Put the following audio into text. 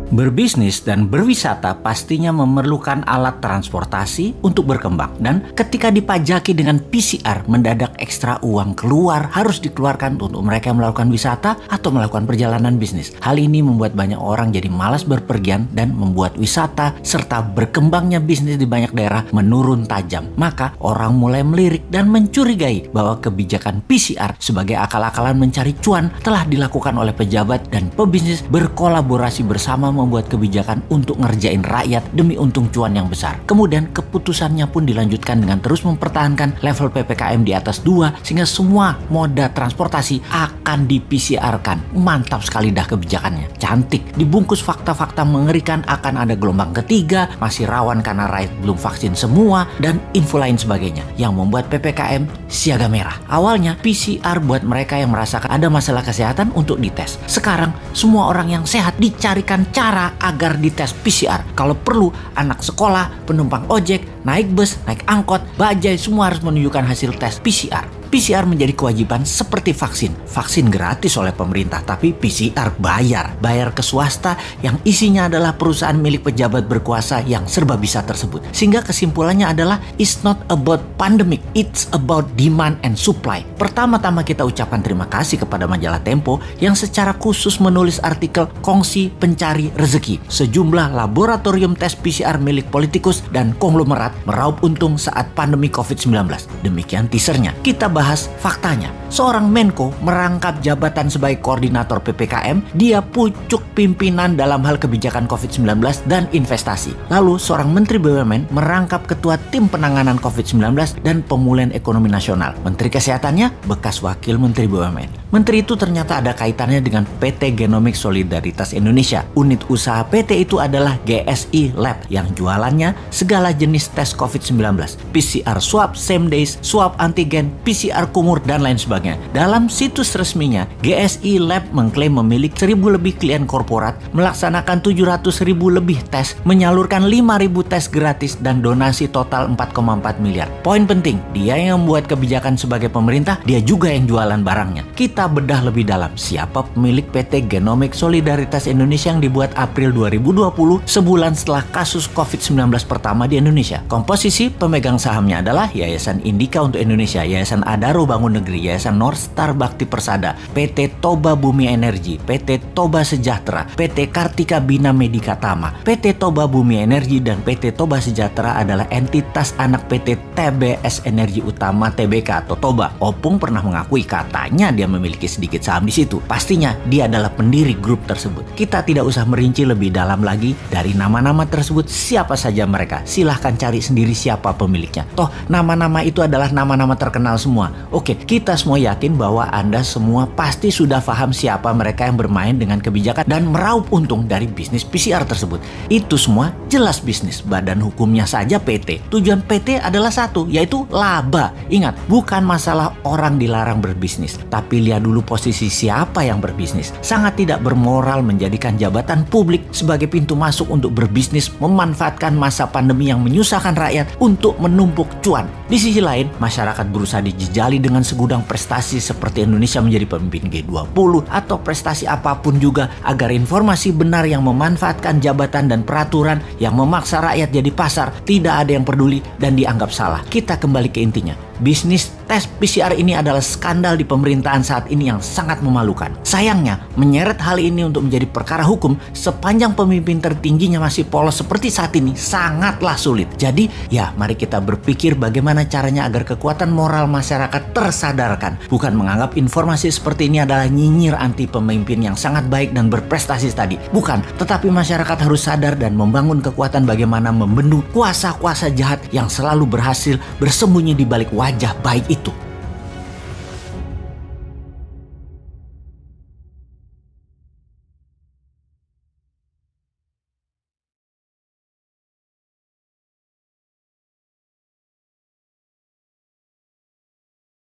Berbisnis dan berwisata pastinya memerlukan alat transportasi untuk berkembang. Dan ketika dipajaki dengan PCR, mendadak ekstra uang keluar harus dikeluarkan untuk mereka yang melakukan wisata atau melakukan perjalanan bisnis. Hal ini membuat banyak orang jadi malas berpergian dan membuat wisata serta berkembangnya bisnis di banyak daerah menurun tajam. Maka orang mulai melirik dan mencurigai bahwa kebijakan PCR sebagai akal-akalan mencari cuan telah dilakukan oleh pejabat dan pebisnis berkolaborasi bersama membuat kebijakan untuk ngerjain rakyat demi untung cuan yang besar. Kemudian keputusannya pun dilanjutkan dengan terus mempertahankan level PPKM di atas 2 sehingga semua moda transportasi akan di-PCR-kan. Mantap sekali dah kebijakannya. Cantik. Dibungkus fakta-fakta mengerikan akan ada gelombang ketiga, masih rawan karena rakyat belum vaksin semua, dan info lain sebagainya yang membuat PPKM siaga merah. Awalnya PCR buat mereka yang merasakan ada masalah kesehatan untuk dites. Sekarang semua orang yang sehat dicarikan cara agar dites PCR. Kalau perlu, anak sekolah, penumpang ojek, naik bus, naik angkot, bajai semua harus menunjukkan hasil tes PCR. PCR menjadi kewajiban seperti vaksin. Vaksin gratis oleh pemerintah, tapi PCR bayar. Bayar ke swasta yang isinya adalah perusahaan milik pejabat berkuasa yang serba bisa tersebut. Sehingga kesimpulannya adalah it's not about pandemic, it's about demand and supply. Pertama-tama kita ucapkan terima kasih kepada majalah Tempo yang secara khusus menulis artikel Kongsi Pencari Rezeki. Sejumlah laboratorium tes PCR milik politikus dan konglomerat meraup untung saat pandemi COVID-19. Demikian teasernya. Kita bahas faktanya. Seorang Menko merangkap jabatan sebagai koordinator PPKM, dia pucuk pimpinan dalam hal kebijakan COVID-19 dan investasi. Lalu seorang Menteri BUMN merangkap ketua tim penanganan COVID-19 dan pemulihan ekonomi nasional. Menteri Kesehatannya bekas wakil Menteri BUMN. Menteri itu ternyata ada kaitannya dengan PT Genomics Solidaritas Indonesia. Unit usaha PT itu adalah GSI Lab yang jualannya segala jenis tes COVID-19. PCR swab, same days, swab antigen, PCR kumur, dan lain sebagainya. Dalam situs resminya, GSI Lab mengklaim memiliki 1.000 lebih klien korporat, melaksanakan 700.000 lebih tes, menyalurkan 5.000 tes gratis, dan donasi total 4,4 miliar. Poin penting, dia yang membuat kebijakan sebagai pemerintah, dia juga yang jualan barangnya. Kita bedah lebih dalam, siapa pemilik PT Genomics Solidaritas Indonesia yang dibuat April 2020, sebulan setelah kasus COVID-19 pertama di Indonesia. Komposisi pemegang sahamnya adalah Yayasan Indika untuk Indonesia, Yayasan Adaro Bangun Negeri, Yayasan North Star Bakti Persada, PT Toba Bumi Energi, PT Toba Sejahtera, PT Kartika Bina Medika Tama. PT Toba Bumi Energi dan PT Toba Sejahtera adalah entitas anak PT TBS Energi Utama Tbk atau Toba. Opung pernah mengakui katanya dia memiliki sedikit saham di situ. Pastinya dia adalah pendiri grup tersebut. Kita tidak usah merinci lebih dalam lagi dari nama-nama tersebut siapa saja mereka. Silahkan cari sendiri siapa pemiliknya. Toh nama-nama itu adalah nama-nama terkenal semua. Oke, kita semua yakin bahwa Anda semua pasti sudah paham siapa mereka yang bermain dengan kebijakan dan meraup untung dari bisnis PCR tersebut. Itu semua jelas bisnis. Badan hukumnya saja PT. Tujuan PT adalah satu, yaitu laba. Ingat, bukan masalah orang dilarang berbisnis, tapi lihat dulu posisi siapa yang berbisnis. Sangat tidak bermoral menjadikan jabatan publik sebagai pintu masuk untuk berbisnis, memanfaatkan masa pandemi yang menyusahkan rakyat untuk menumpuk cuan. Di sisi lain, masyarakat berusaha dijejali dengan segudang prestasi seperti Indonesia menjadi pemimpin G20 atau prestasi apapun juga agar informasi benar yang memanfaatkan jabatan dan peraturan yang memaksa rakyat jadi pasar tidak ada yang peduli dan dianggap salah. Kita kembali ke intinya. Bisnis tes PCR ini adalah skandal di pemerintahan saat ini yang sangat memalukan. Sayangnya, menyeret hal ini untuk menjadi perkara hukum sepanjang pemimpin tertingginya masih polos seperti saat ini sangatlah sulit. Jadi, ya mari kita berpikir bagaimana caranya agar kekuatan moral masyarakat tersadarkan. Bukan menganggap informasi seperti ini adalah nyinyir anti pemimpin yang sangat baik dan berprestasi tadi. Bukan, tetapi masyarakat harus sadar dan membangun kekuatan bagaimana membendung kuasa-kuasa jahat yang selalu berhasil bersembunyi di balik wajah baik itu.